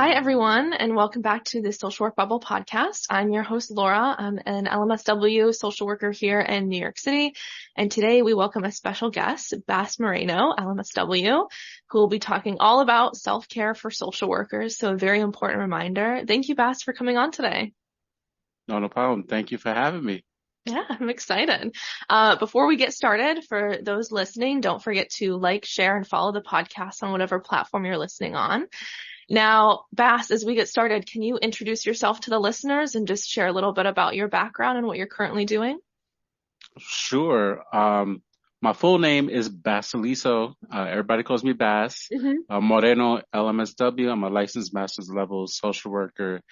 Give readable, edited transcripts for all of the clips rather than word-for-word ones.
Hi, everyone, and welcome back to the Social Work Bubble podcast. I'm your host, Laura. I'm an LMSW social worker here in New York City. And today we welcome a special guest, Basiliso Moreno, LMSW, who will be talking all about self-care for social workers. So a very important reminder. Thank you, Bas, for coming on today. No problem. Thank you for having me. Yeah, I'm excited. Before we get started, for those listening, don't forget to like, share, and follow the podcast on whatever platform you're listening on. Now, Bas, as we get started, can you introduce yourself to the listeners and just share a little bit about your background and what you're currently doing? Sure. My full name is Basiliso. Everybody calls me Bas. Moreno, LMSW. I'm a licensed master's level social worker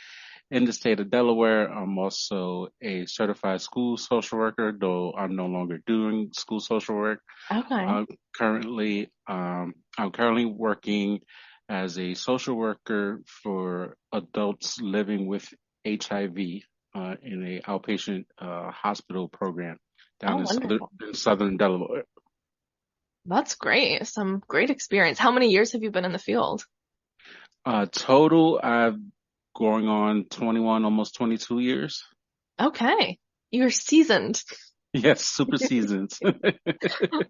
in the state of Delaware. I'm also a certified school social worker, though I'm no longer doing school social work. Okay. I'm currently working as a social worker for adults living with HIV in a outpatient hospital program down in southern Delaware. That's great. Some great experience. How many years have you been in the field? Total, I've going on 21, almost 22 years. Okay. You're seasoned. Yes, super seasoned.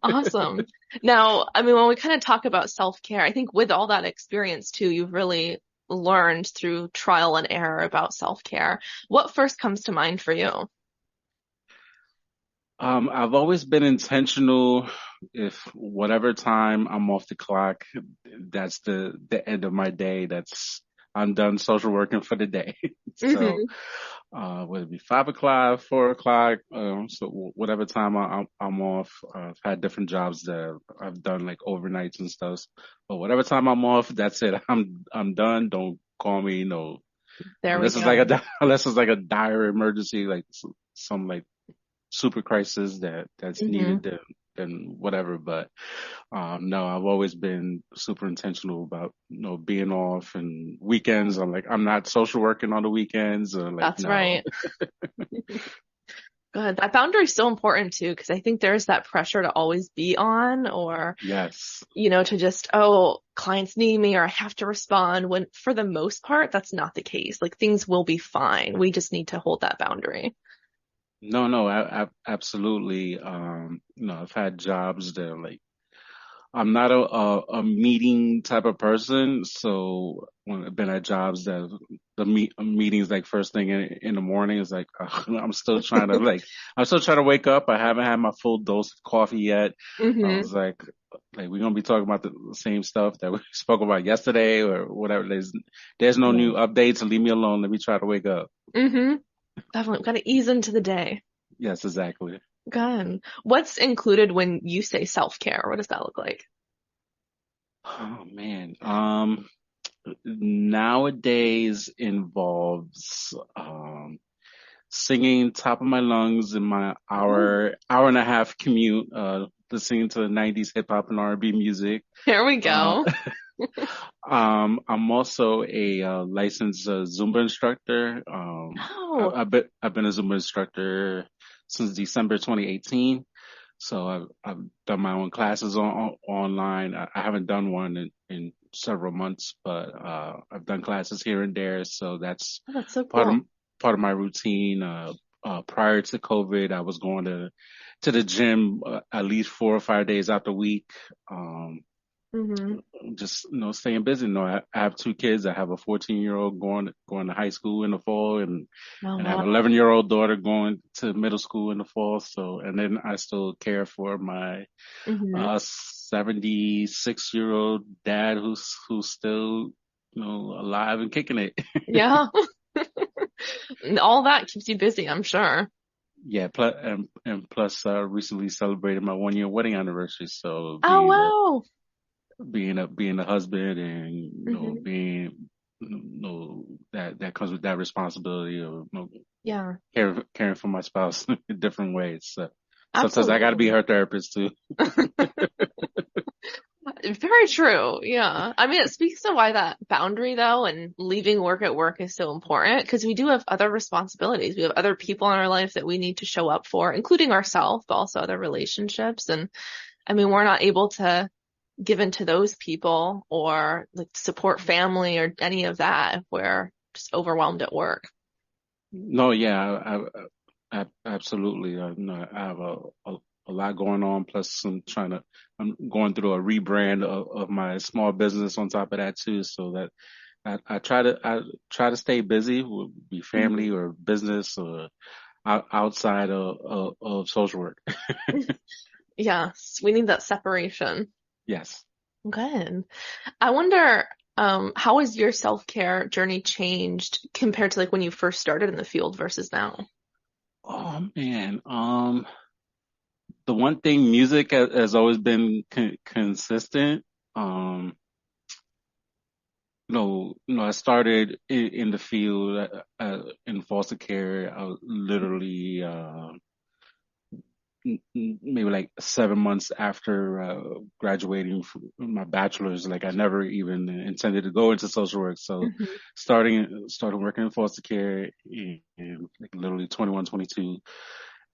Awesome. Now, I mean, when we kind of talk about self-care, I think with all that experience too, you've really learned through trial and error about self-care. What first comes to mind for you? I've always been intentional. If whatever time I'm off the clock, that's the end of my day. I'm done social working for the day. So, whether it be 5 o'clock, 4 o'clock, so whatever time I'm off, I've had different jobs that I've done like overnights and stuff. But whatever time I'm off, that's it. I'm done. Don't call me. No. Unless it's like a dire emergency, like some like super crisis that's needed, then whatever. But no, I've always been super intentional about being off, and weekends I'm not social working on the weekends. That's right. Good. That boundary is so important too, because I think there's that pressure to always be on, or yes, to just, clients need me or I have to respond, when for the most part that's not the case. Like, things will be fine. We just need to hold that boundary. No, absolutely. I've had jobs that I'm not a meeting type of person. So when I've been at jobs that the meetings like first thing in the morning is like, I'm still trying to wake up. I haven't had my full dose of coffee yet. I was like we're going to be talking about the same stuff that we spoke about yesterday or whatever. There's no new updates, so leave me alone. Let me try to wake up. Definitely got to ease into the day. Yes, exactly. Good. What's included when you say self-care? What does that look like? Oh man. Nowadays involves singing top of my lungs in my hour and a half commute, listening to the 90s hip hop and R&B music. Here we go. I'm also a licensed Zumba instructor. I've been a Zumba instructor since December 2018. So I've done my own classes online. I haven't done one in several months, but I've done classes here and there. So that's so cool. Part of my routine. Prior to COVID, I was going to the gym at least 4 or 5 days out the week. Just staying busy. I have 2 kids. I have a 14-year-old going to high school in the fall, and I have an 11-year-old daughter going to middle school in the fall. So, and then I still care for my 76-year-old dad who's still alive and kicking it. Yeah. All that keeps you busy, I'm sure. Yeah, plus recently celebrated my 1-year wedding anniversary. So being a husband and being that comes with that responsibility of caring for my spouse in different ways. So sometimes I got to be her therapist too. Very true. Yeah. I mean, it speaks to why that boundary though, and leaving work at work is so important, because we do have other responsibilities. We have other people in our life that we need to show up for, including ourselves, but also other relationships. And I mean, we're not able to given to those people or like support family or any of that if we're just overwhelmed at work. No, yeah, absolutely. No, I have a lot going on. Plus, I'm going through a rebrand of my small business on top of that too. So that I try to stay busy, would be family Mhm. or business or outside of social work. Yes, we need that separation. Yes. Good. I wonder, how has your self-care journey changed compared to like when you first started in the field versus now? Oh man. The one thing music has always been consistent. Um, I started in the field in foster care. I was literally maybe like 7 months after graduating from my bachelor's. Like I never even intended to go into social work. So Hmm. started working in foster care in like literally 21, 22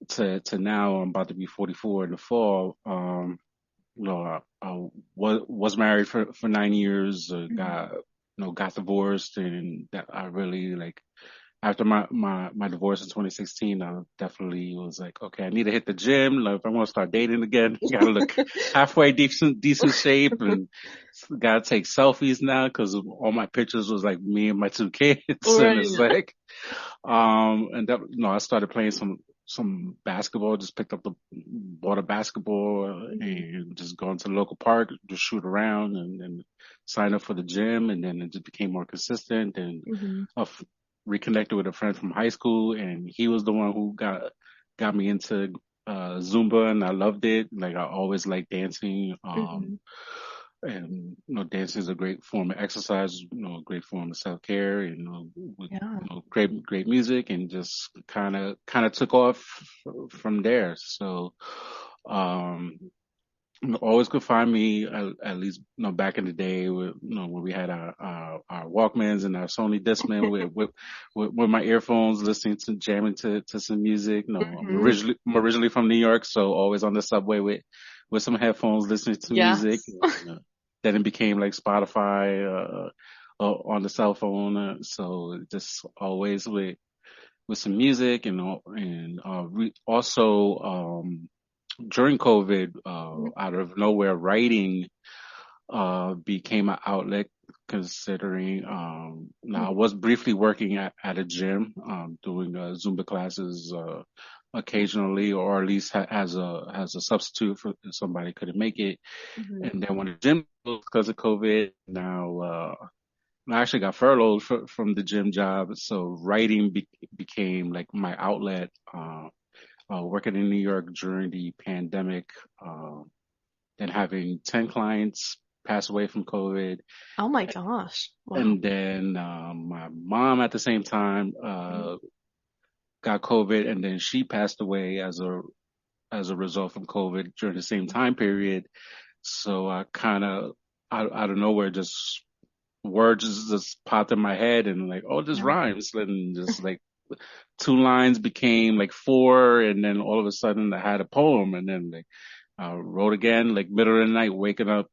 to now I'm about to be 44 in the fall. I was married for 9 years, Hmm. got divorced, and that I really like after my divorce in 2016, I definitely was like, okay, I need to hit the gym. Like, if I want to start dating again, gotta look halfway decent shape, and gotta take selfies now because all my pictures was like me and my two kids, and Right. it's like, and that, I started playing some basketball. Just bought a basketball Hmm. and just going to the local park, just shoot around and sign up for the gym, and then it just became more consistent and. Hmm. Uh, Reconnected with a friend from high school, and he was the one who got me into Zumba, and I loved it. Like I always liked dancing. Hmm. And dancing is a great form of exercise. A great form of self care. With Yeah. great music, and just kind of took off from there. So, um, always could find me at least back in the day when we had our Walkmans and our Sony Discman with my earphones listening to jamming to some music. Hmm. I'm originally from New York, so always on the subway with some headphones listening to music. Yes. Then it became like Spotify on the cell phone. So just always with some music also during COVID, out of nowhere, writing became an outlet. Considering now I was briefly working at a gym, doing Zumba classes occasionally, or at least as a substitute for if somebody couldn't make it. Hmm. And then when the gym closed because of COVID, now I actually got furloughed from the gym job, so writing became like my outlet. Working in New York during the pandemic, then having 10 clients pass away from COVID. Oh my gosh. Wow. And then my mom at the same time got COVID, and then she passed away as a result from COVID during the same time period. So I kind of out of nowhere just words just popped in my head and like, oh, this Yeah. rhymes, and just like two lines became like four, and then all of a sudden I had a poem, and then like I wrote again, like middle of the night, waking up.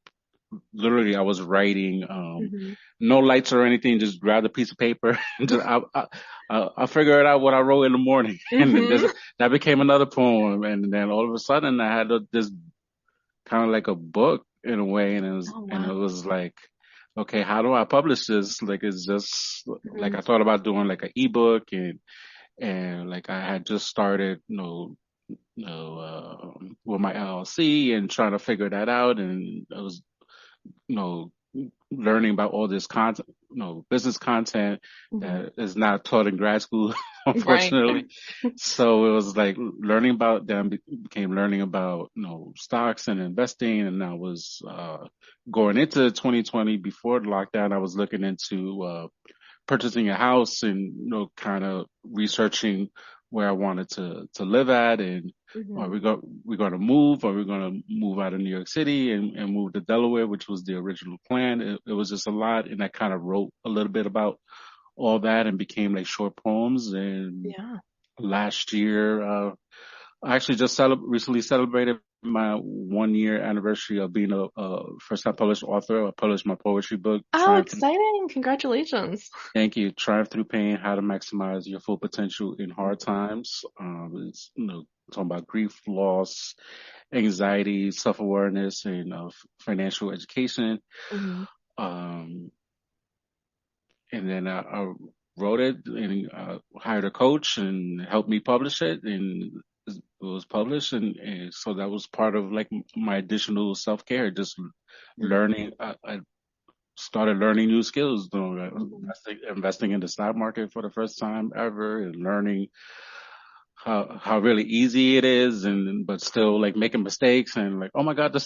Literally, I was writing, Hmm. no lights or anything, just grabbed a piece of paper and I figured out what I wrote in the morning. And then Hmm. that became another poem. And then all of a sudden I had this kind of like a book in a way. Oh And it wow. was like, okay, how do I publish this? Like, it's just like, Hmm. I thought about doing like an ebook and like I had just started, with my LLC and trying to figure that out. And I was, you know, learning about all this content, business content Hmm. that is not taught in grad school, Right. unfortunately. So it was like learning about them became learning about, stocks and investing. And I was, going into 2020 before the lockdown, I was looking into, purchasing a house and, kind of researching where I wanted to live at and are Hmm. we're going to move, or we're going to move out of New York City and move to Delaware, which was the original plan. It was just a lot. And I kind of wrote a little bit about all that and became like short poems. And Yeah. last year, I actually just recently celebrated my 1 year anniversary of being a first time published author. I published my poetry book, Oh, exciting. Congratulations. Thank you. Triumph Through Pain, How to Maximize Your Full Potential in Hard Times. It's, talking about grief, loss, anxiety, self-awareness, and financial education. Mm-hmm. And then I wrote it and hired a coach and helped me publish it, and it was published. And so that was part of like my additional self-care, just learning. I started learning new skills, investing in the stock market for the first time ever, and learning how really easy it is, and but still like making mistakes, and like, oh my God, the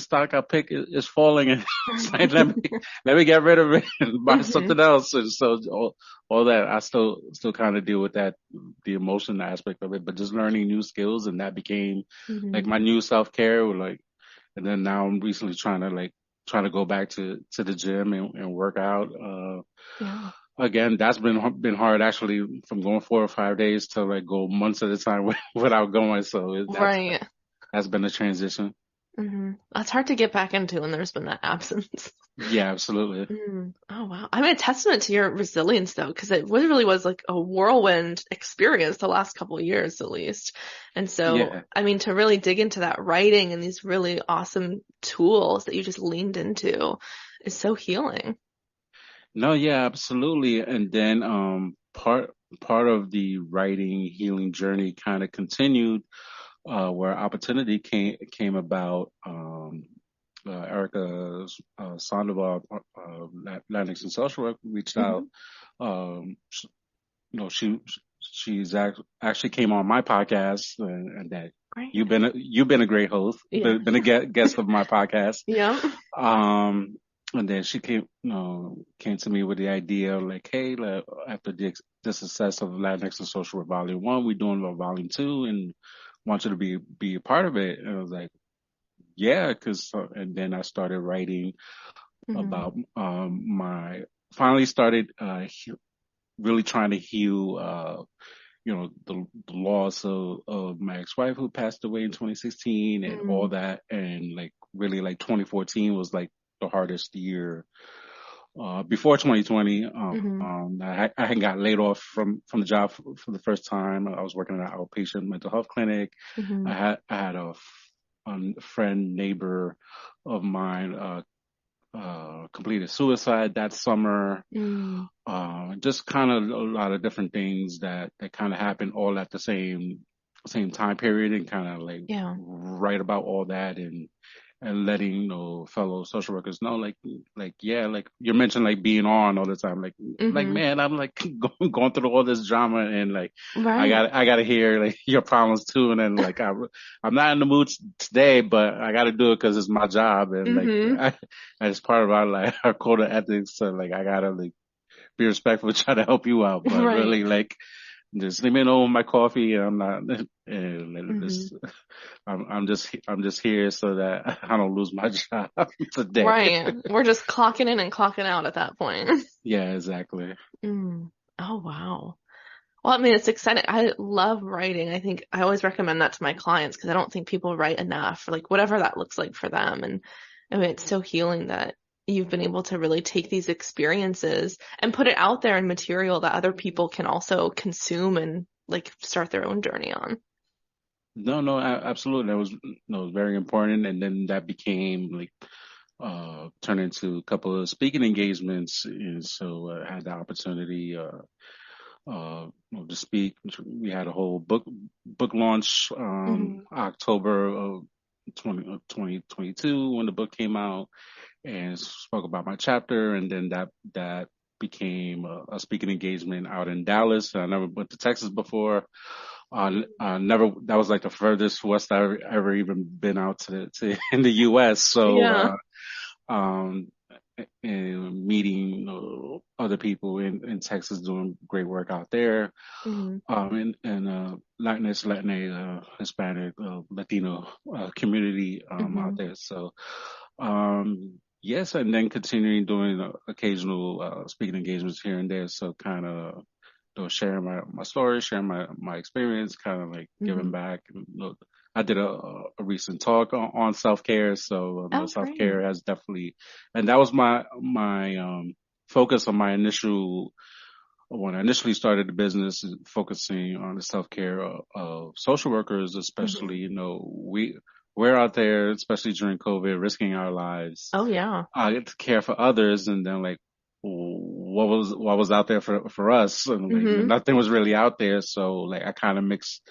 stock I pick is falling, and it's like, let me get rid of it and buy something else. And so all that, I still kind of deal with that, the emotion aspect of it, but just learning new skills, and that became like my new self-care. Like, and then now I'm recently trying to go back to the gym and work out. Yeah. Again, that's been hard, actually, from going 4 or 5 days to like go months at a time without going. So Right. that's been a transition. That's hard to get back into when there's been that absence. Yeah, absolutely. Oh, wow. I mean, a testament to your resilience, though, because it really was like a whirlwind experience the last couple of years, at least. And so, Yeah. I mean, to really dig into that writing and these really awesome tools that you just leaned into is so healing. No, yeah, absolutely. And then part of the writing healing journey kind of continued where opportunity came about. Erica Sandoval, Latinx and Social Work, reached out. Sh- she's actually came on my podcast, and that Great. you've been a great host, Yeah. been a guest of my podcast. Yeah. And then she came to me with the idea of like, hey, after the success of Latinx and Social Work Volume 1, we're doing Volume 2, and want you to be a part of it. And I was like, yeah, and then I started writing about finally started really trying to heal the loss of my ex-wife, who passed away in 2016, and all that. And like really, like 2014 was like the hardest year before 2020. I had got laid off from the job for the first time. I was working at an outpatient mental health clinic. I had a friend, neighbor of mine completed suicide that summer. Just kind of a lot of different things that kind of happened all at the same time period, and kind of like write about all that, and letting fellow social workers know, like yeah, like you mentioned, like being on all the time, like man, I'm like going through all this drama, and like I gotta hear like your problems too, and then like I'm not in the mood today, but I gotta do it because it's my job, and like it's part of our code of ethics, so like I gotta like be respectful, try to help you out, but really like just leave me know my coffee, and I'm not, and I'm just here so that I don't lose my job today. Right. We're just clocking in and clocking out at that point. Yeah, exactly. Oh, wow. Well, I mean, it's exciting. I love writing. I think I always recommend that to my clients because I don't think people write enough, like whatever that looks like for them. And I mean, it's so healing that you've been able to really take these experiences and put it out there in material that other people can also consume and like start their own journey on. No, absolutely. That was very important. And then that became like, turned into a couple of speaking engagements. And so I had the opportunity, to speak. We had a whole book launch, October of 2022 when the book came out, and spoke about my chapter. And then that became a speaking engagement out in Dallas. I never went to Texas before. Never. That was like the furthest west I ever even been out to in the U.S. So, and meeting other people in Texas doing great work out there. And Latinx, Latina, Hispanic, Latino community out there. So, yes, and then continuing doing occasional speaking engagements here and there. So kind of sharing my story, sharing my experience, kind of like giving back. I did a recent talk on self-care. So, Oh, great. self-care has definitely, and that was my focus on my initial, when I initially started the business, focusing on the self-care of social workers, especially, Hmm. we're out there, especially during COVID, risking our lives, Oh, yeah. to care for others. And then like, what was out there for us? And like, Hmm. nothing was really out there. So like, I kind of mixed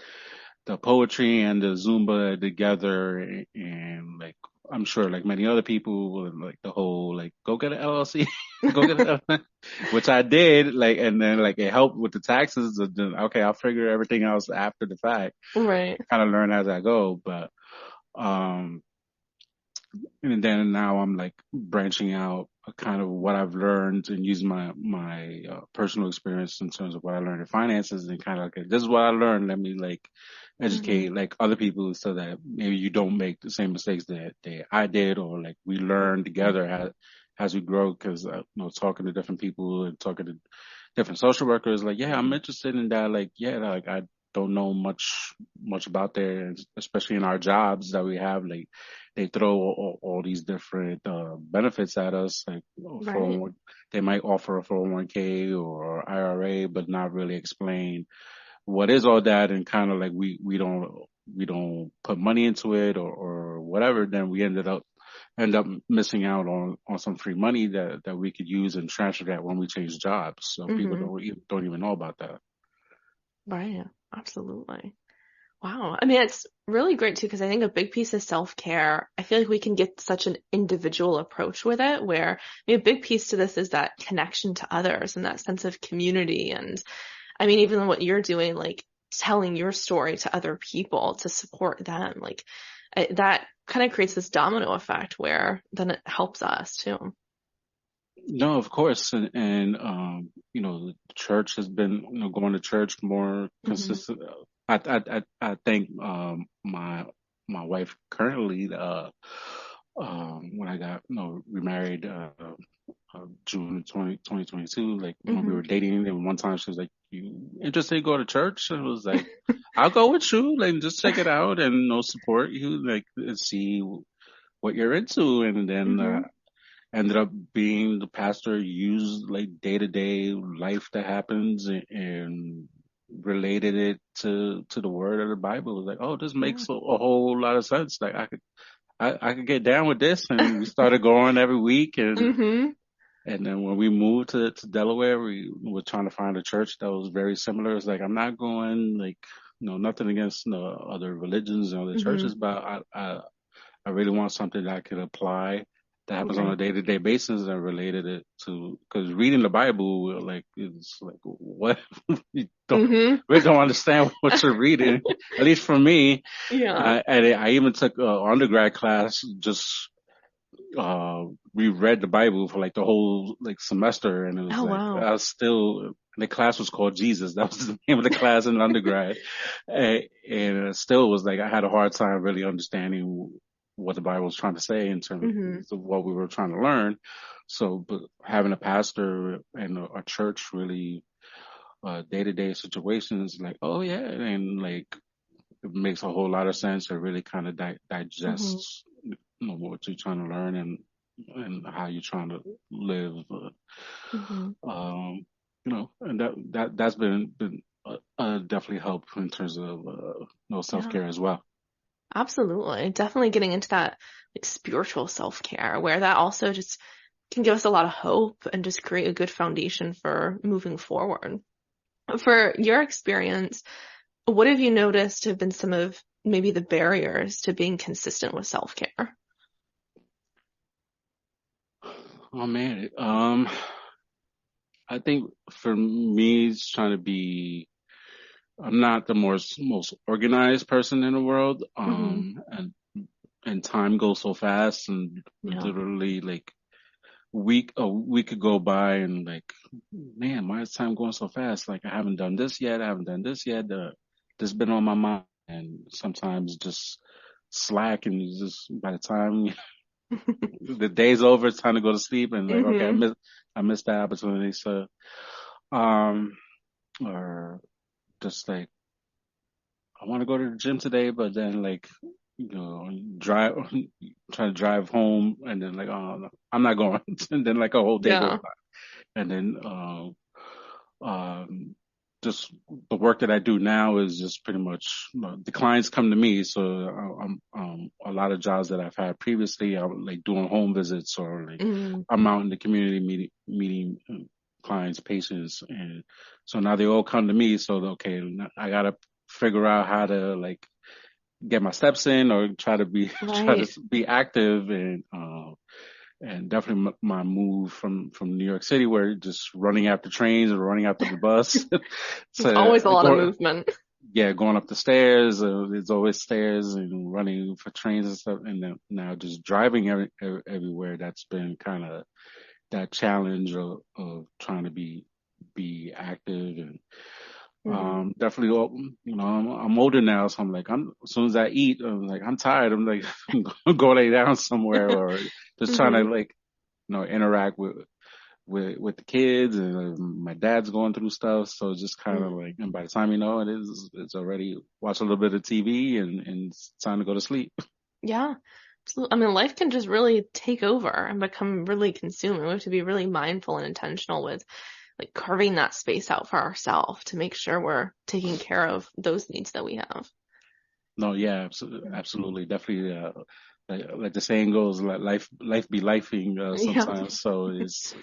the poetry and the Zumba together, and like, I'm sure like many other people, like the whole like, go get an LLC, go get an LLC, which I did, like, and then like it helped with the taxes. And then, okay, I'll figure everything else after the fact. Right. Kind of learn as I go, but um, and then now I'm like branching out kind of what I've learned and using my personal experience in terms of what I learned in finances, and kind of like, this is what I learned. Let me like Hmm. educate like other people so that maybe you don't make the same mistakes that I did, or like we learn together as we grow. Cause, talking to different people and talking to different social workers, like, yeah, I'm interested in that. Like, yeah, like I don't know much about there, especially in our jobs that we have. Like, they throw all these different benefits at us, like, Right. they might offer a 401k or IRA, but not really explain what is all that, and kind of like we don't put money into it, or whatever. Then we end up missing out on some free money that we could use and transfer that when we change jobs. So people Hmm. don't even know about that. Right. Absolutely. Wow. I mean, it's really great too, because I think a big piece of self-care, I feel like we can get such an individual approach with it, where I mean, a big piece to this is that connection to others and that sense of community. And I mean, even what you're doing, like telling your story to other people to support them, like that kind of creates this domino effect where then it helps us too. No, of course, and the church has been, going to church more Hmm. consistent. I think my wife currently, when I got, remarried, June 2022, like when we Hmm. were dating, and one time she was like, "You interested in going to church?" And I was like, "I'll go with you, like just check it out and support you, like, and see what you're into." And then Hmm. ended up being the pastor, used like day to day life that happens, and related it to the word of the Bible. It was like, oh, this Yeah. makes a whole lot of sense. Like, I could get down with this. And we started going every week. Hmm. And then when we moved to Delaware, we were trying to find a church that was very similar. It's like, I'm not going, like, nothing against other religions and other Hmm. churches, but I really want something that I could apply, that happens on a Right. day-to-day basis, and related it to, because reading the Bible, like, is like, what? You don't Hmm. really don't understand what you're reading. At least for me, Yeah. and I even took an undergrad class, just reread the Bible for like the whole like semester, and it was Oh, like wow. I was still. The class was called Jesus. That was the name of the class in undergrad, and it still was like I had a hard time really understanding what the Bible was trying to say in terms Hmm. of what we were trying to learn. So, but having a pastor and a church really, day-to-day situations, like, oh yeah, and like it makes a whole lot of sense. It really kind of Hmm. digests, what you're trying to learn, and how you're trying to live. Hmm. And that's been definitely helped in terms of self Yeah. care as well. Absolutely. Definitely getting into that like spiritual self-care where that also just can give us a lot of hope and just create a good foundation for moving forward. For your experience, what have you noticed have been some of maybe the barriers to being consistent with self-care? Oh man, I think for me, it's trying to be. I'm not the most organized person in the world, Hmm. and time goes so fast, and Yeah. literally like a week could go by, and like, man, why is time going so fast? Like, I haven't done this yet. I haven't done this yet. This has been on my mind, and sometimes just slack, and you just, by the time the day's over, it's time to go to sleep, and like, okay, Hmm. I missed that opportunity. So, um, or just like, I want to go to the gym today, but then like, drive, try to drive home and then like, oh, no, I'm not going. And then like a whole day goes Yeah. by. And then, um, just the work that I do now is just pretty much, the clients come to me. So I'm, a lot of jobs that I've had previously, I was like doing home visits or like Mm, I'm out in the community meeting clients, patients. And so now they all come to me. So, okay, I got to figure out how to like get my steps in or try to be, try to right. be active and definitely my move from New York City, where just running after trains or running after the bus. There's always a So lot of movement. yeah, going up the stairs. There's always stairs and running for trains and stuff. And then now just driving everywhere. That's been kind of that challenge of trying to be active and Hmm. definitely, I'm older now, so I'm like, as soon as I eat, I'm like, I'm tired. I'm like, go lay down somewhere or just trying to Hmm. like, interact with the kids and my dad's going through stuff. So just kind of like, and by the time you know it is, it's already watch a little bit of TV and it's time to go to sleep. Yeah. Absolutely. I mean, life can just really take over and become really consuming. We have to be really mindful and intentional with like carving that space out for ourselves to make sure we're taking care of those needs that we have. No, yeah, absolutely, definitely. Like the saying goes, like life be lifing Yeah. sometimes. So it's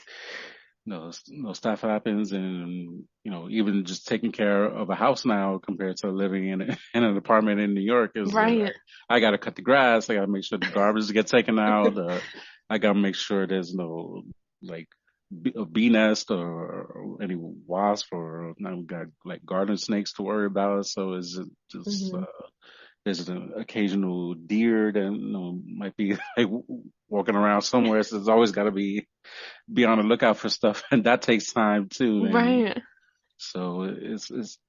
stuff happens, and even just taking care of a house now compared to living in an apartment in New York is like Right. I got to cut the grass, I got to make sure the garbage gets taken out, I got to make sure there's no like a bee nest or any wasp or now we got like garden snakes to worry about. So it's just Hmm. there's an occasional deer that might be like walking around somewhere. So there's always got to be on the lookout for stuff, and that takes time too. And Right. so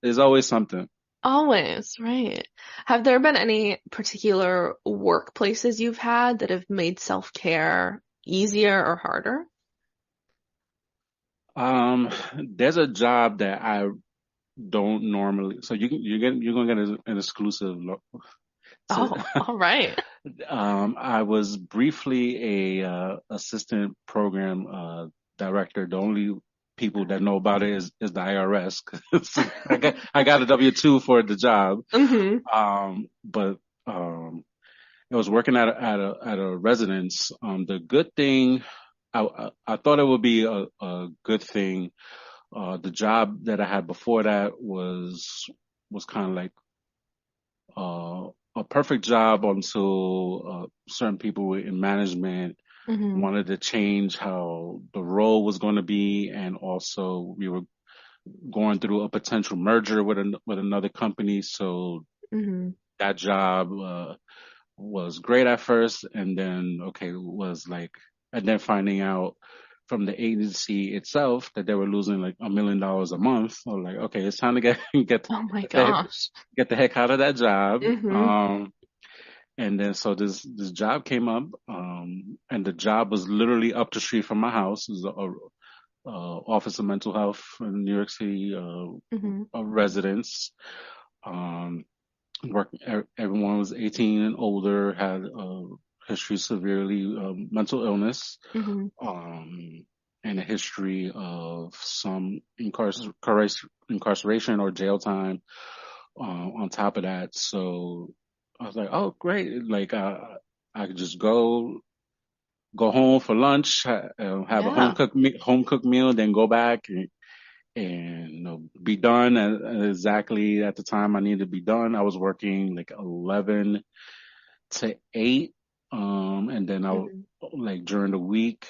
it's always something. Always, right. Have there been any particular workplaces you've had that have made self-care easier or harder? There's a job that I don't normally. So you're gonna get an exclusive. So, Oh, all right. I was briefly a assistant program director. The only people that know about it is the IRS. I got a W-2 for the job. Hmm. But I was working at a residence. The good thing, I thought it would be a good thing. The job that I had before that was kind of like uh, a perfect job until certain people in management Hmm. wanted to change how the role was going to be, and also we were going through a potential merger with another company. So Hmm. that job was great at first, and then was like, and then finding out from the agency itself that they were losing like $1 million a month. So like, okay, it's time to get Oh my the, gosh. get the heck out of that job. Hmm. And then so this job came up, and the job was literally up the street from my house. It was Office of Mental Health in New York City, Hmm. a residence. Um, everyone was 18 and older, had a history of severely mental illness, Hmm. um, and a history of some incarceration or jail time on top of that. So I was like, oh, great. Like, I could just go home for lunch, have a Yeah. home cooked meal, then go back and be done exactly at the time I needed to be done. I was working like 11 to 8, and then Hmm. like during the week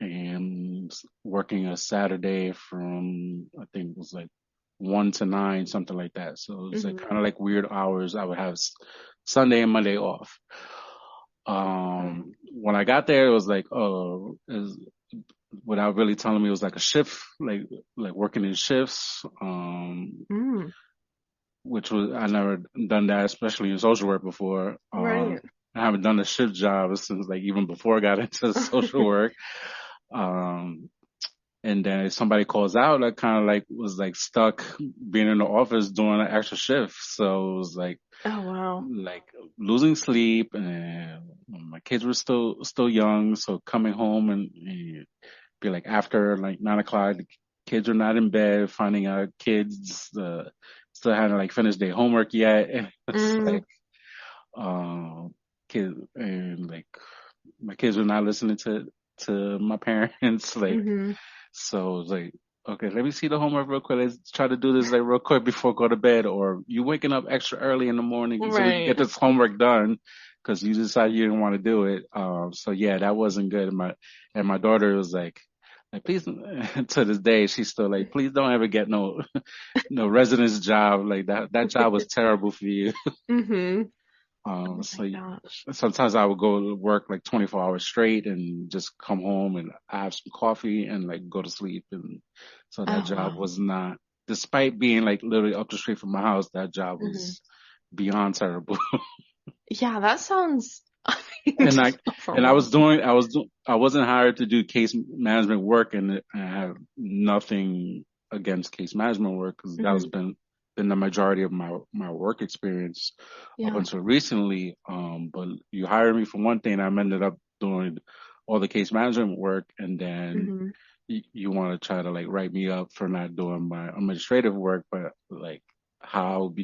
and working a Saturday from I think it was like 1 to 9, something like that. So it was like Hmm. kind of like weird hours. I would have Sunday and Monday off. When I got there, it was like, oh, without really telling me, it was like a shift, like working in shifts, Mm. which was I never done that, especially in social work before. Right. I haven't done a shift job since like even before I got into social work. Um, And then if somebody calls out, I kind of like was like stuck being in the office doing an extra shift. So it was Oh, wow. like losing sleep, and my kids were still young. So coming home and be like after like 9 o'clock, the kids are not in bed, finding out kids still hadn't like finished their homework yet. It's Mm, like kids, and like my kids were not listening to my parents. Like, mm-hmm. so it's like, okay, let me see the homework real quick. Let's try to do this like real quick before go to bed. Or you waking up extra early in the morning so we can get Right. this homework done because you decided you didn't want to do it. So yeah, that wasn't good. And my daughter was like, please, to this day, she's still like, please don't ever get no residence job. Like that job was terrible for you. Mm-hmm. Oh So my gosh. sometimes I would go to work like 24 hours straight and just come home and have some coffee and like go to sleep. And so that Oh, job wow. was not, despite being like literally up the street from my house, that job Mm-hmm. was beyond terrible. Yeah, that sounds, I mean, And I, just and I was overwhelming. doing, I wasn't hired to do case management work, and I have nothing against case management work because that has Mm-hmm. been the majority of my work experience up Yeah. until recently. But you hired me for one thing, and I ended up doing all the case management work, and then Mm-hmm. you want to try to like write me up for not doing my administrative work, but like how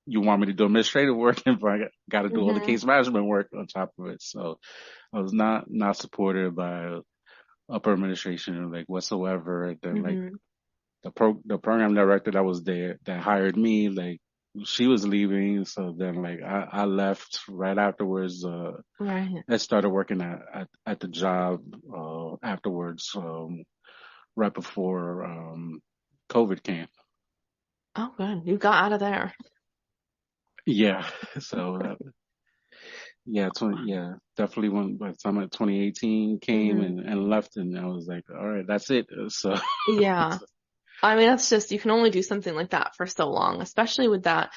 you want me to do administrative work if I got to do all the Mm-hmm. case management work on top of it. So I was not supported by upper administration like whatsoever. And then like Mm-hmm. the program director that was there that hired me, like she was leaving, so then like I left right afterwards. Right. I started working at the job afterwards, right before COVID came. Oh, good. You got out of there. Yeah, so yeah, yeah, definitely when by the time like 2018 came Mm-hmm. and left, and I was like, all right, that's it. So Yeah. I mean, that's just, you can only do something like that for so long, especially with that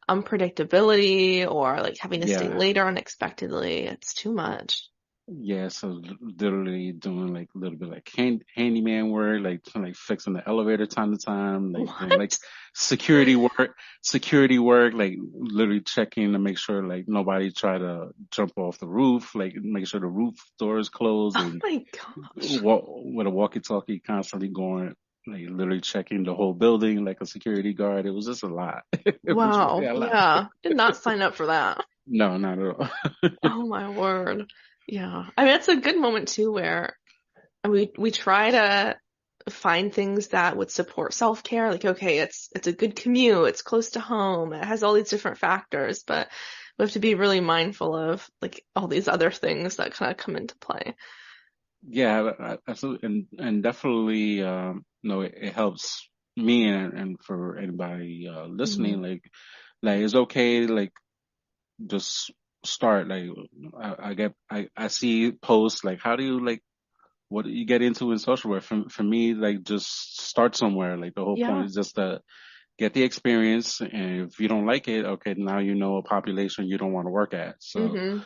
unpredictability or like having to stay yeah, later unexpectedly. It's too much. yeah. So literally doing like a little bit like handyman work, like fixing the elevator time to time, like doing like What? security work, like literally checking to make sure like nobody try to jump off the roof, like make sure the roof door is closed, Oh and my gosh. with a walkie-talkie constantly going, like literally checking the whole building like a security guard. It was just a lot. It was really Wow. a lot. Yeah. Did not sign up for that. No, not at all. Oh my word. Yeah. I mean, it's a good moment too where we try to find things that would support self-care. Like, okay, it's a good commute, it's close to home, it has all these different factors, but we have to be really mindful of like all these other things that kind of come into play. Yeah, absolutely, and definitely, it helps me, and for anybody Hmm. listening, like it's okay, like just start. Like I see posts like, how do you like what do you get into in social work? For me, like just start somewhere. Like the whole point Yeah. is just to get the experience, and if you don't like it, okay, now you know a population you don't want to work at. So Hmm.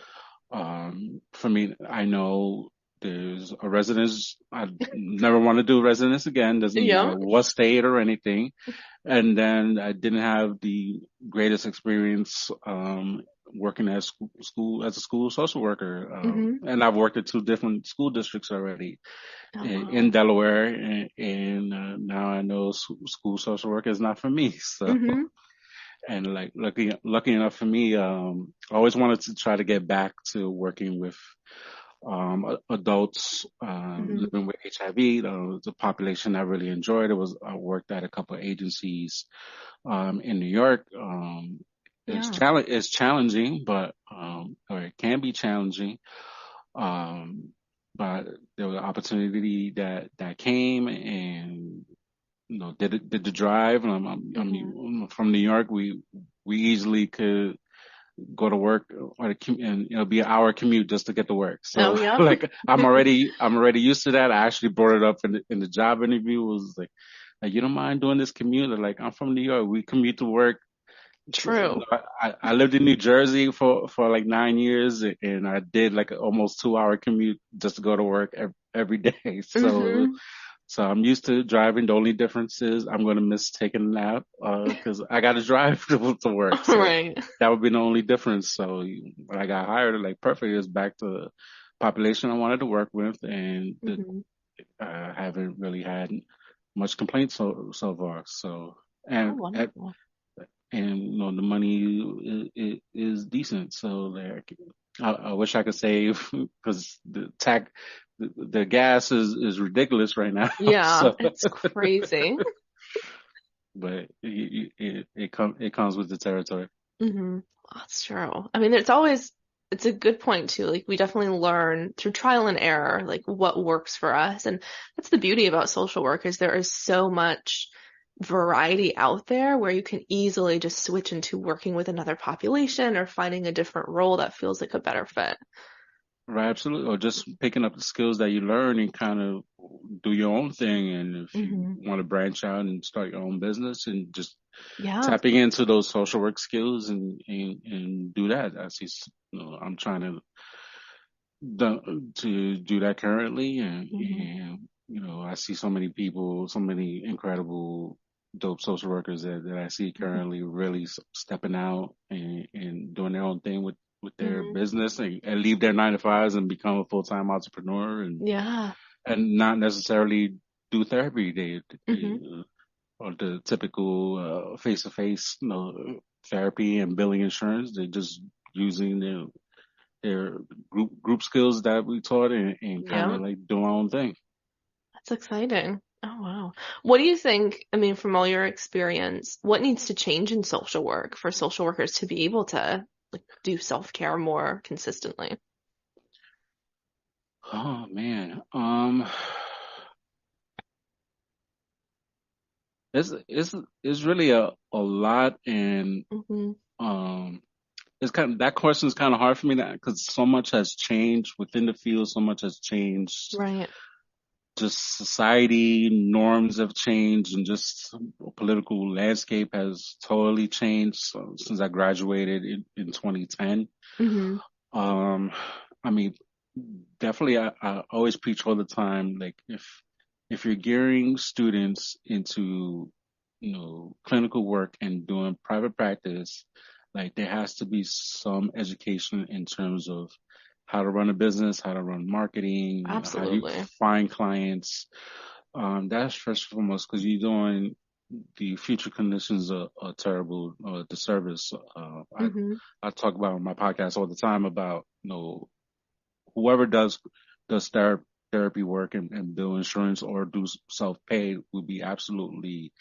for me, I know there's a residence. I never want to do residence again. Doesn't Yeah. matter what state or anything. And then I didn't have the greatest experience working at school as a school social worker. Hmm. And I've worked at two different school districts already Oh in wow. Delaware, and now I know school social work is not for me. So, Hmm. and like lucky enough for me, I always wanted to try to get back to working with adults Hmm. living with HIV. The population I really enjoyed. I worked at a couple of agencies in New York. Yeah. It's challenging, but or it can be challenging. Um, but there was an opportunity that came, and did the drive. And Hmm. I'm from New York. We easily could go to work and be an hour commute just to get to work. Oh So yeah. like I'm already used to that. I actually brought it up in the job interview. It was like, you don't mind doing this commute? They're like, I'm from New York. We commute to work. So, True. I lived in New Jersey for like 9 years, and I did like an almost 2 hour commute just to go to work every day. So Hmm. So I'm used to driving. The only difference is I'm going to miss taking a nap because I got to drive to work. So Right. that would be the only difference. So when I got hired, like perfect, it was back to the population I wanted to work with, and Hmm. haven't really had much complaints so far. So Oh, and wonderful. the money is decent. So like, I wish I could save because the gas is ridiculous right now. Yeah, So, it's crazy. but it comes with the territory. Hmm. That's true. I mean, it's a good point too. Like we definitely learn through trial and error, like what works for us. And that's the beauty about social work is there is so much variety out there where you can easily just switch into working with another population or finding a different role that feels like a better fit. Right, absolutely. Or just picking up the skills that you learn and kind of do your own thing. And if you Hmm. want to branch out and start your own business and just Yeah. tapping into those social work skills and do that. I'm trying to do that currently. Hmm. And, I see so many people, so many incredible, dope social workers that I see currently really stepping out and doing their own thing with their Hmm. business and leave their 9 to 5s and become a full-time entrepreneur Yeah. and not necessarily do therapy. They Hmm. or the typical face-to-face, therapy and billing insurance. They're just using their group skills that we taught and kind Yeah. of like do our own thing. That's exciting. Oh, wow. What do you think, I mean, from all your experience, what needs to change in social work for social workers to be able to like do self-care more consistently? Oh man, it's really a lot, and Hmm. um, it's that question is kind of hard for me because so much has changed within the field, so much has changed. Right. Just society norms have changed, and just political landscape has totally changed since I graduated in 2010. Hmm. Um, I mean, definitely, I always preach all the time, like if you're gearing students into, clinical work and doing private practice, like there has to be some education in terms of how to run a business, how to run marketing, how do you Absolutely. find clients. That's first and foremost because you're doing the future conditions a terrible disservice. Hmm. I talk about on my podcast all the time about, whoever does therapy work and bill insurance or do self-pay would be absolutely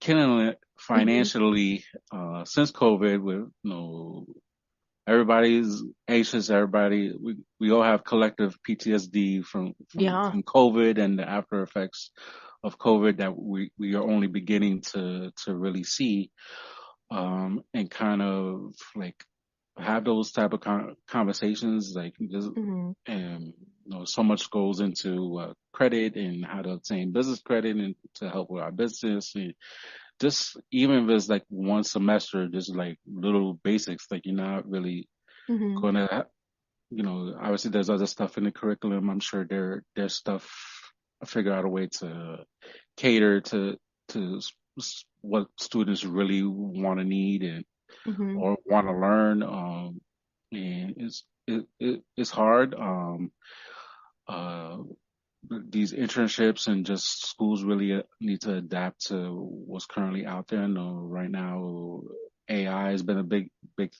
killing it Hmm. financially since COVID with everybody's anxious, we all have collective PTSD Yeah. from COVID and the after effects of COVID that we are only beginning to really see and kind of like have those type of conversations, like just, Hmm. and so much goes into credit and how to obtain business credit and to help with our business. And just even if it's like one semester, just like little basics, like you're not really Hmm. gonna, obviously there's other stuff in the curriculum. I'm sure there's stuff. I figure out a way to cater to what students really want to need and Hmm. or want to learn. And it's hard. Uh, these internships and just schools really need to adapt to what's currently out there. And right now, AI has been a big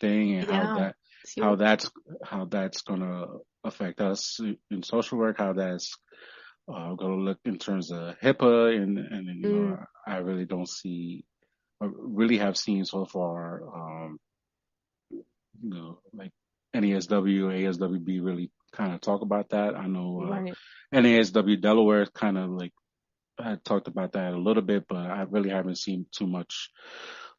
thing, and Yeah. It's how huge. that's how that's gonna affect us in social work. How that's gonna look in terms of HIPAA, and Mm. I really don't see, I really have seen so far. Like NASW, ASWB really kind of talk about that. I know Right. NASW Delaware kind of like had talked about that a little bit, but I really haven't seen too much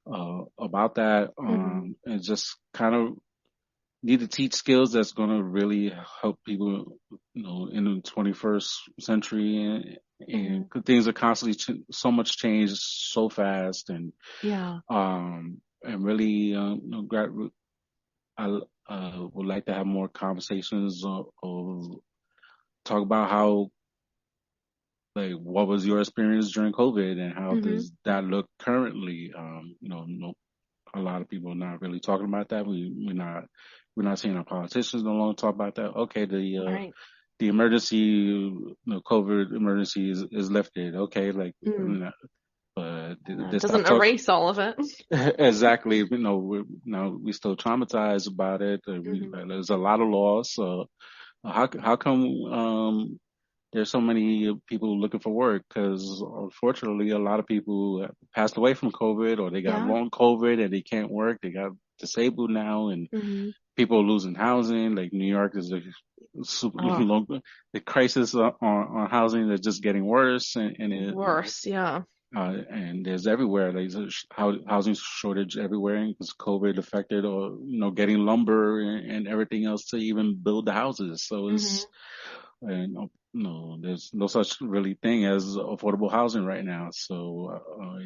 about that. Hmm. And just kind of need to teach skills that's going to really help people, in the 21st century. And Hmm. 'cause things are constantly so much change so fast, Yeah. and really, I would like to have more conversations or talk about how like, what was your experience during COVID and how Mm-hmm. does that look currently? No, a lot of people are not really talking about that. We're not seeing our politicians no longer talk about that. Okay, Right. the emergency, COVID emergency is lifted. Okay, like, Mm. but It they stop doesn't talking. erase all of it. Exactly. We still traumatized about it. Mm-hmm. There's a lot of loss. How come there's so many people looking for work? Because unfortunately, a lot of people have passed away from COVID, or they got Yeah. long COVID and they can't work. They got disabled now, and Mm-hmm. people are losing housing. Like New York is a super Oh, long, the crisis on housing is just getting worse, worse. Yeah. and there's everywhere. There's a housing shortage everywhere because COVID affected, or getting lumber and everything else to even build the houses. So Mm-hmm. and no, there's no such really thing as affordable housing right now. So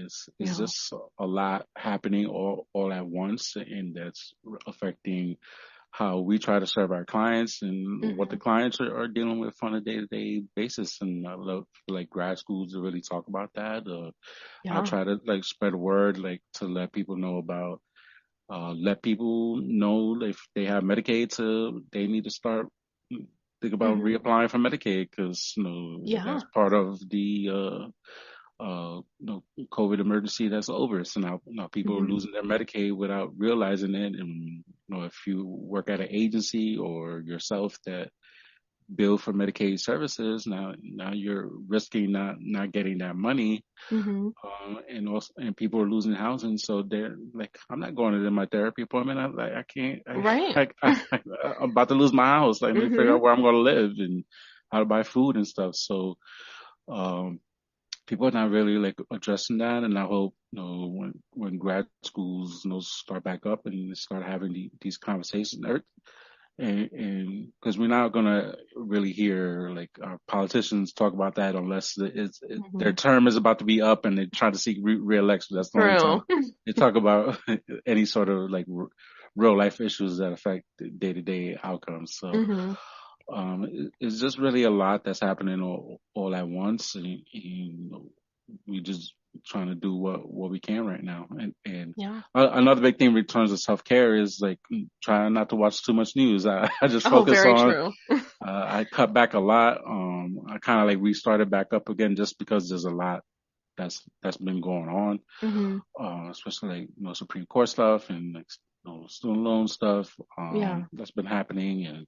it's Yeah. just a lot happening all at once, and that's affecting how we try to serve our clients and what Mm-hmm. the clients are dealing with on a day-to-day basis. And I love like grad schools to really talk about that. I Yeah. try to like spread word, like to let people know about, let people know if they have Medicaid, they need to start think about Mm-hmm. reapplying for Medicaid because Yeah. that's part of the COVID emergency that's over. So now people are Mm-hmm. losing their Medicaid without realizing it. And if you work at an agency or yourself that bill for Medicaid services, now you're risking not getting that money. Mm-hmm. And people are losing housing, so they're like, I'm not going to my therapy appointment. I can't. Right. I'm about to lose my house. Like, let me figure Mm-hmm. out where I'm going to live and how to buy food and stuff. So, um, people are not really like addressing that, and I hope when grad schools start back up and they start having these conversations, and because we're not gonna really hear like our politicians talk about that unless Mm-hmm. their term is about to be up and they try to seek re-election. That's the only True. time they talk about any sort of like real life issues that affect day to day outcomes. So Mm-hmm. it's just really a lot that's happening all at once, and we just trying to do what we can right now. And Yeah. another big thing in terms of self care is like trying not to watch too much news. I just Oh, focus very on. true. I cut back a lot. I kind of like restarted back up again just because there's a lot that's been going on, Mm-hmm. especially like Supreme Court stuff and like student loan stuff Yeah. that's been happening, and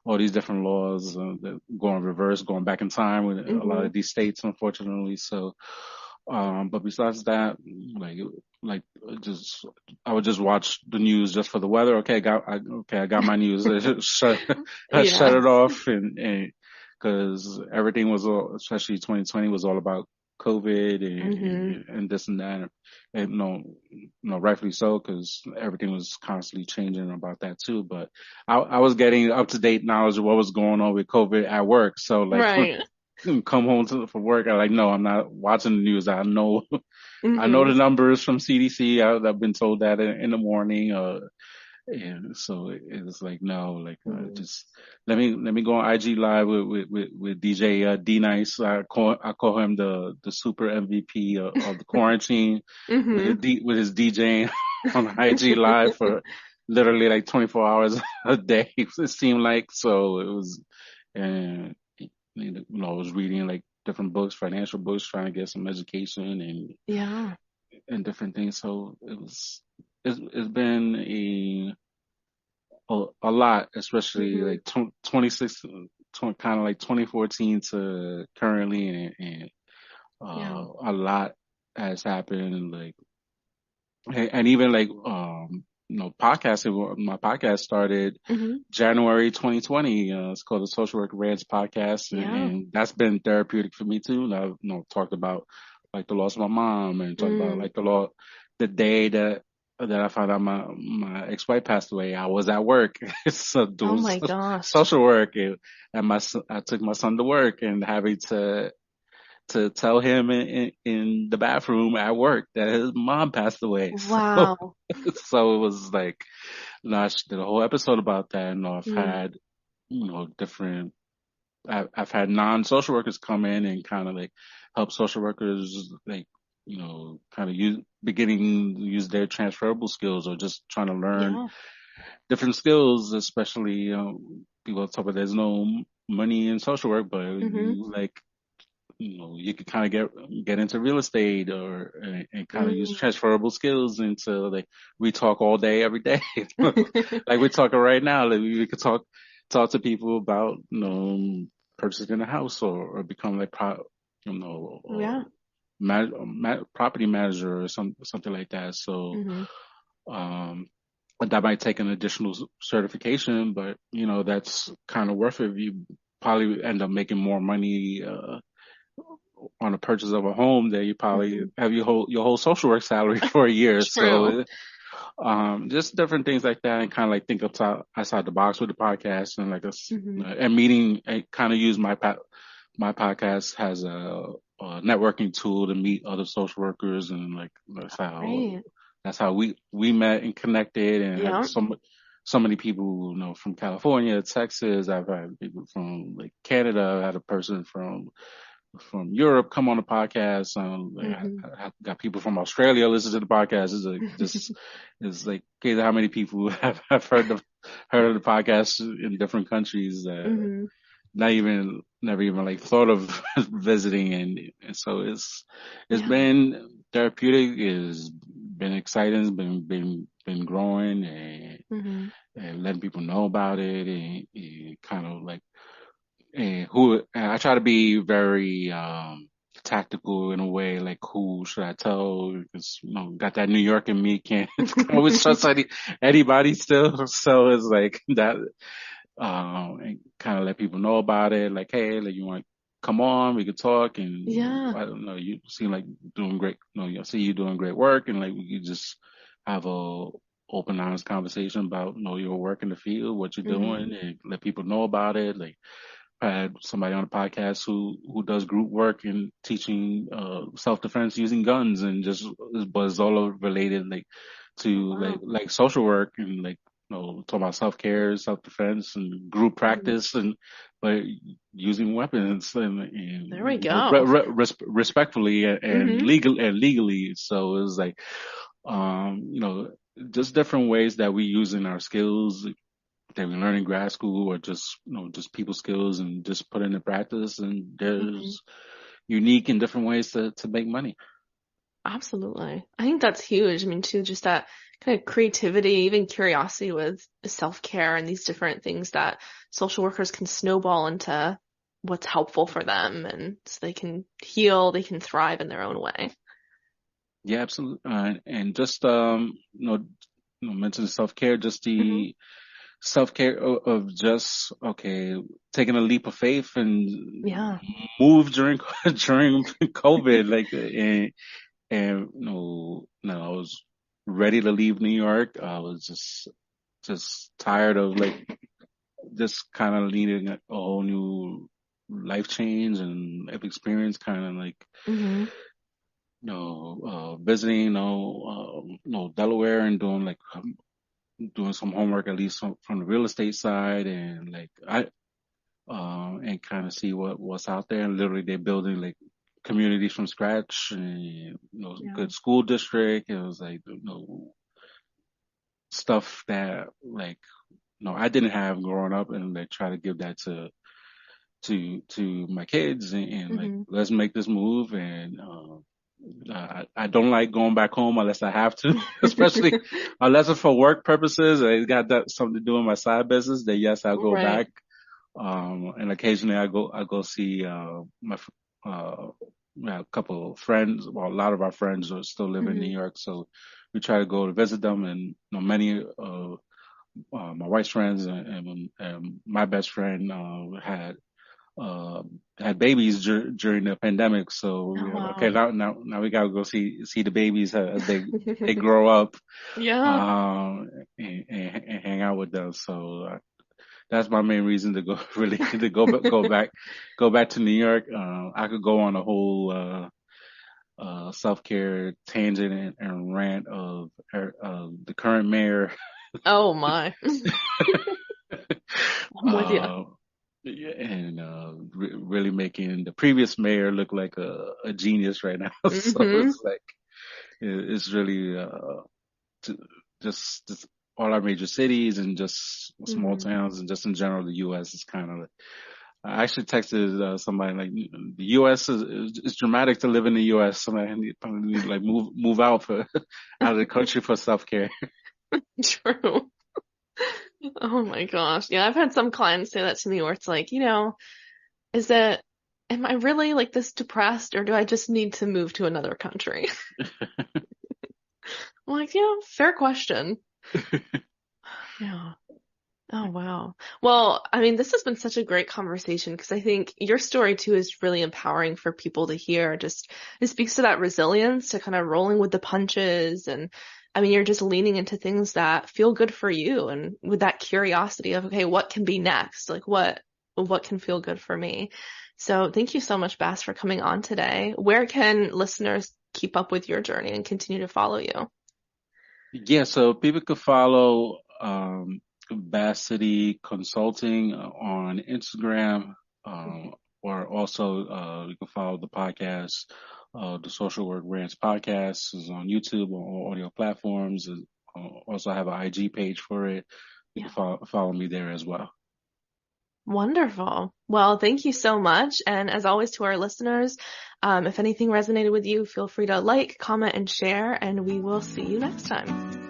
all these different laws that going reverse, going back in time with a lot Mm-hmm. of these states, unfortunately. So, but besides that, like, like just I would just watch the news just for the weather. Okay, I got my news. I shut Yeah. it off, and because everything was all, especially 2020, was all about COVID Mm-hmm. and this and that, and rightfully so, because everything was constantly changing about that too. But I was getting up to date knowledge of what was going on with COVID at work. So like Right. come home for work, I like, no, I'm not watching the news. I know, I know Mm-hmm. the numbers from CDC. I've been told that in the morning. And so it's like, no, like, Mm-hmm. just let me go on IG live with DJ, D Nice. I call him the super MVP of the quarantine Mm-hmm. with his DJing on IG live for literally like 24 hours a day. It seemed like. So it was, and I was reading like different books, financial books, trying to get some education Yeah. and different things. So it's been a lot, especially Mm-hmm. like 26, kind of like 2014 to currently, and Yeah. a lot has happened. Like, and even like podcasting. My podcast started Mm-hmm. January 2020. It's called the Social Work Rants Podcast, Yeah. and that's been therapeutic for me too. And I've talked about like the loss of my mom, and talked about Mm. like the day that I found out my ex-wife passed away. I was at work, so Oh doing my gosh. social work, and I took my son to work, and having to tell him in the bathroom at work that his mom passed away. So Wow. so it was like, no, I did a whole episode about that, and I've Mm. had different. I've had non-social workers come in and kind of like help social workers like, kind of use their transferable skills or just trying to learn Yeah. different skills, especially, people talk about there's no money in social work, but Mm-hmm. you like, you could kind of get into real estate or and kind of use Mm. transferable skills into like we talk all day every day, like we're talking right now. Like we could talk to people about purchasing a house or become like Yeah. property manager or something like that. So Mm-hmm. um that might take an additional certification, but that's kind of worth it. You probably end up making more money on a purchase of a home that you probably Mm-hmm. have your whole social work salary for a year. True. So just different things like that, and kind of like think outside the box with the podcast, and like Mm-hmm. and meeting, and kind of use my podcast as a networking tool to meet other social workers, and like Right. that's how we met and connected, and had Yeah. so many people, from California, Texas. I've had people from like Canada. I had a person from Europe come on the podcast. Like Mm-hmm. I got people from Australia listen to the podcast. It's like this is like crazy how many people have heard of the podcast in different countries that Mm-hmm. never even like thought of visiting, and so it's Yeah. been therapeutic. It's been exciting. It's been growing, Mm-hmm. and letting people know about it, and kind of like, and I try to be very tactical in a way, like who should I tell? Because got that New York in me, can't always trust anybody still. So it's like that, and kind of let people know about it. Like, hey, like you want to come on, we could talk, and Yeah. I don't know, you seem like doing great. I see you doing great work, and like we could just have a open, honest conversation about your work in the field, what you're Mm-hmm. doing, and let people know about it. Like I had somebody on the podcast who does group work and teaching self defense using guns, and just was all related like Oh, to wow. like social work, and like talking about self care, self defense, and group Mm-hmm. practice, and but using weapons, and There we go. respectfully and Mm-hmm. legally. So it was like just different ways that we using our skills that we learn in grad school, or just just people skills, and just put into practice. And Mm-hmm. there's unique and different ways to make money. Absolutely. I think that's huge. I mean, too, just that kind of creativity, even curiosity with self-care and these different things that social workers can snowball into what's helpful for them and so they can heal, they can thrive in their own way. Yeah, absolutely. And just mention self care, just Hmm. the self care of just taking a leap of faith and Yeah. move during during COVID, like, and no, I was ready to leave New York. I was just tired of like just kind of needing a whole new life change and life experience, kind of like Hmm. visiting Delaware, and doing some homework, at least from the real estate side, and like and kind of see what's out there. And literally they're building like communities from scratch, and Yeah. good school district. It was like stuff that like I didn't have growing up, and they try to give that to my kids, and like Hmm. let's make this move. And I don't like going back home unless I have to, especially unless it's for work purposes. It's got that something to do with my side business. Then yes, I'll go Right. back. And occasionally I go see my a couple of friends. Well, a lot of our friends are still live in New Hmm. York, so we try to go to visit them. And many my wife's friends, and my best friend uh, had babies during the pandemic. So Oh, okay, wow. now we gotta go see the babies as they grow up, Yeah. um, and hang out with them. So that's my main reason to go really to go back to New York. I could go on a whole self care tangent and rant of the current mayor. Oh my. I'm with you. uh, and really making the previous mayor look like a genius right now. So Mm-hmm. it's like it's really to, just all our major cities and just small Mm-hmm. towns and just in general the U.S. is kind of. I actually texted somebody like the U.S. is dramatic to live in the U.S. Somebody probably need to like move out for out of the country for self care. True. Oh my gosh. Yeah, I've had some clients say that to me where it's like, is it, am I really like this depressed or do I just need to move to another country? I'm like, fair question. Yeah. Oh, wow. Well, I mean, this has been such a great conversation because I think your story too is really empowering for people to hear. Just it speaks to that resilience, to kind of rolling with the punches. And I mean, you're just leaning into things that feel good for you and with that curiosity of, okay, what can be next? Like what can feel good for me? So thank you so much, Bass, for coming on today. Where can listeners keep up with your journey and continue to follow you? Yeah, so people could follow Bass City Consulting on Instagram, or also you can follow the podcast. The Social Work Rants Podcast is on YouTube on all audio platforms. Also have an IG page for it. You Yeah. can follow me there as well. Wonderful. Well, thank you so much. And as always, to our listeners, if anything resonated with you, feel free to like, comment, and share, and we will see you next time.